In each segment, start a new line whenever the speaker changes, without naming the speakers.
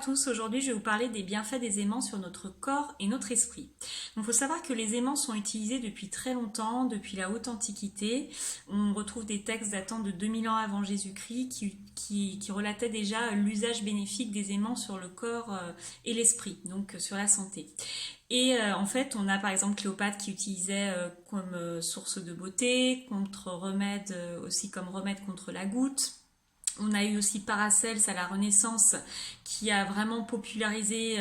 tous, aujourd'hui je vais vous parler des bienfaits des aimants sur notre corps et notre esprit. Donc il faut savoir que les aimants sont utilisés depuis très longtemps, depuis la haute antiquité. On retrouve des textes datant de 2000 ans avant Jésus-Christ qui relataient déjà l'usage bénéfique des aimants sur le corps et l'esprit, donc sur la santé. Et en fait, on a par exemple Cléopâtre qui utilisait comme source de beauté, aussi comme remède contre la goutte. On a eu aussi Paracelse à la Renaissance qui a vraiment popularisé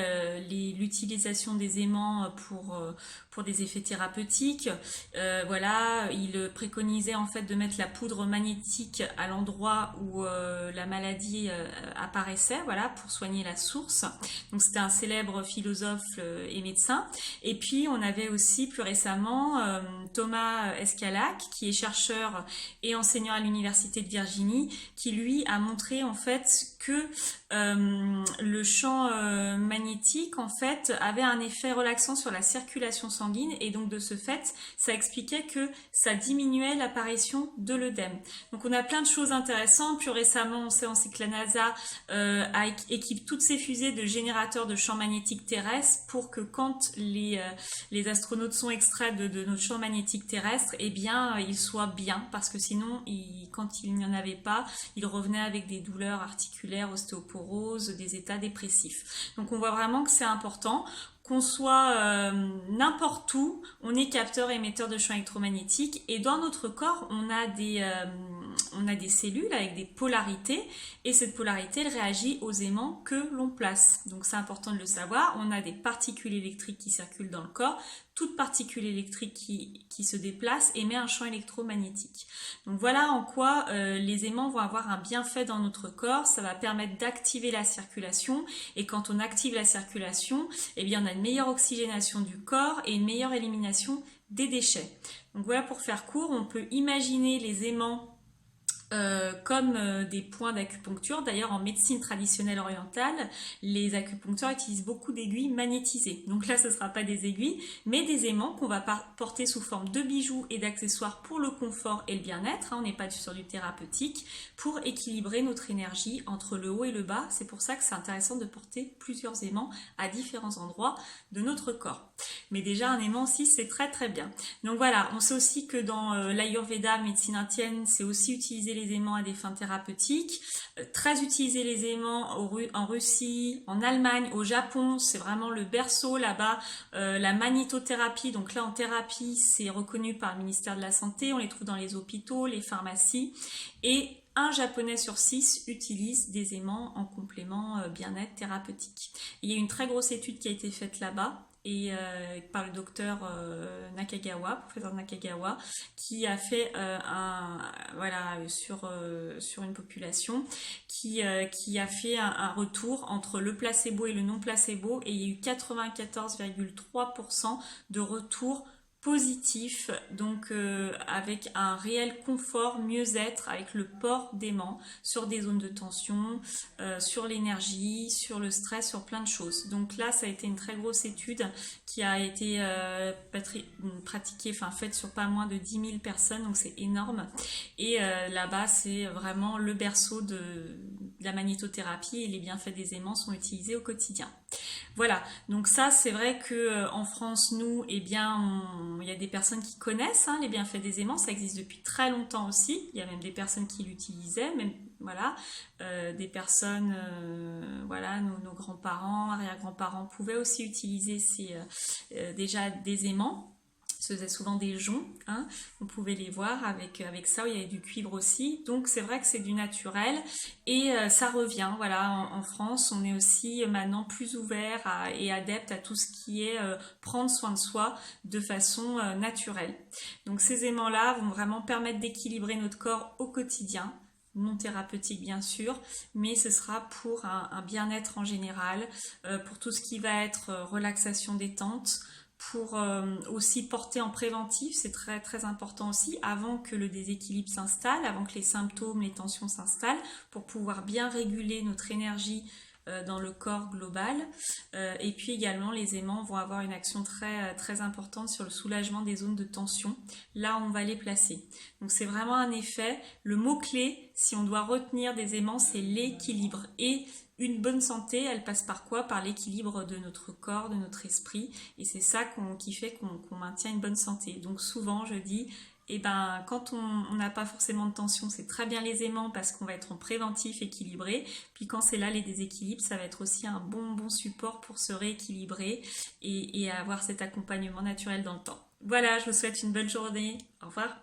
l'utilisation des aimants pour des effets thérapeutiques. Voilà, il préconisait en fait de mettre la poudre magnétique à l'endroit où la maladie apparaissait, voilà, pour soigner la source. Donc c'était un célèbre philosophe et médecin. Et puis on avait aussi plus récemment Thomas Escalac qui est chercheur et enseignant à l'université de Virginie, qui lui a montré en fait que le champ magnétique en fait avait un effet relaxant sur la circulation sanguine et donc de ce fait ça expliquait que ça diminuait l'apparition de l'œdème. Donc on a plein de choses intéressantes. Plus récemment on sait que la NASA équipe toutes ses fusées de générateurs de champs magnétiques terrestres pour que quand les astronautes sont extraits de notre champ magnétique terrestre, eh bien ils soient bien, parce que sinon quand il n'y en avait pas, ils revenaient avec des douleurs articulaires, ostéoporose, des états dépressifs. Donc on voit vraiment que c'est important. Qu'on soit n'importe où, on est capteur et émetteur de champs électromagnétiques et dans notre corps, on a des cellules avec des polarités et cette polarité, elle réagit aux aimants que l'on place. Donc c'est important de le savoir. On a des particules électriques qui circulent dans le corps. Toute particule électrique qui se déplace émet un champ électromagnétique. Donc voilà en quoi les aimants vont avoir un bienfait dans notre corps. Ça va permettre d'activer la circulation et quand on active la circulation, eh bien on a une meilleure oxygénation du corps et une meilleure élimination des déchets. Donc voilà, pour faire court, on peut imaginer les aimants comme des points d'acupuncture. D'ailleurs, en médecine traditionnelle orientale, les acupuncteurs utilisent beaucoup d'aiguilles magnétisées. Donc là, ce ne sera pas des aiguilles, mais des aimants qu'on va porter sous forme de bijoux et d'accessoires pour le confort et le bien-être. On n'est pas sur du thérapeutique, pour équilibrer notre énergie entre le haut et le bas. C'est pour ça que c'est intéressant de porter plusieurs aimants à différents endroits de notre corps. Mais déjà, un aimant aussi, c'est très très bien. Donc voilà, on sait aussi que dans l'Ayurveda, médecine indienne, c'est aussi utiliser les aimants à des fins thérapeutiques, très utilisé les aimants en Russie, en Allemagne, au Japon, c'est vraiment le berceau là-bas, la magnétothérapie, donc là en thérapie c'est reconnu par le ministère de la Santé, on les trouve dans les hôpitaux, les pharmacies, et un japonais sur 6 utilise des aimants en complément bien-être thérapeutique. Il y a une très grosse étude qui a été faite là-bas, et par le docteur Nakagawa, professeur Nakagawa, qui a fait sur une population qui a fait un retour entre le placebo et le non placebo, et il y a eu 94,3% de retour positif, donc avec un réel confort, mieux-être avec le port d'aimants sur des zones de tension, sur l'énergie, sur le stress, sur plein de choses. Donc là, ça a été une très grosse étude qui a été pratiquée, faite sur pas moins de 10 000 personnes, donc c'est énorme. Et là-bas, c'est vraiment le berceau de la magnétothérapie et les bienfaits des aimants sont utilisés au quotidien. Voilà, donc ça c'est vrai que en France, nous, eh bien, il y a des personnes qui connaissent les bienfaits des aimants, ça existe depuis très longtemps aussi, il y a même des personnes qui l'utilisaient, même voilà, des personnes, voilà, nos grands-parents, arrière-grands-parents pouvaient aussi utiliser déjà des aimants. Se faisait souvent des joncs, on pouvait les voir avec ça, il y avait du cuivre aussi, donc c'est vrai que c'est du naturel et ça revient, voilà, en France on est aussi maintenant plus ouvert et adepte à tout ce qui est prendre soin de soi de façon naturelle. Donc ces aimants-là vont vraiment permettre d'équilibrer notre corps au quotidien, non thérapeutique bien sûr, mais ce sera pour un bien-être en général, pour tout ce qui va être relaxation détente, pour aussi porter en préventif, c'est très très important aussi, avant que le déséquilibre s'installe, avant que les symptômes, les tensions s'installent, pour pouvoir bien réguler notre énergie dans le corps global. Et puis également, les aimants vont avoir une action très importante sur le soulagement des zones de tension. Là, on va les placer. Donc c'est vraiment un effet. Le mot-clé, si on doit retenir des aimants, c'est l'équilibre. Et une bonne santé, elle passe par quoi? Par l'équilibre de notre corps, de notre esprit. Et c'est ça qui fait qu'on maintient une bonne santé. Donc souvent, je dis, quand on n'a pas forcément de tension, c'est très bien les aimants parce qu'on va être en préventif équilibré. Puis quand c'est là les déséquilibres, ça va être aussi un bon support pour se rééquilibrer et avoir cet accompagnement naturel dans le temps. Voilà, je vous souhaite une bonne journée. Au revoir.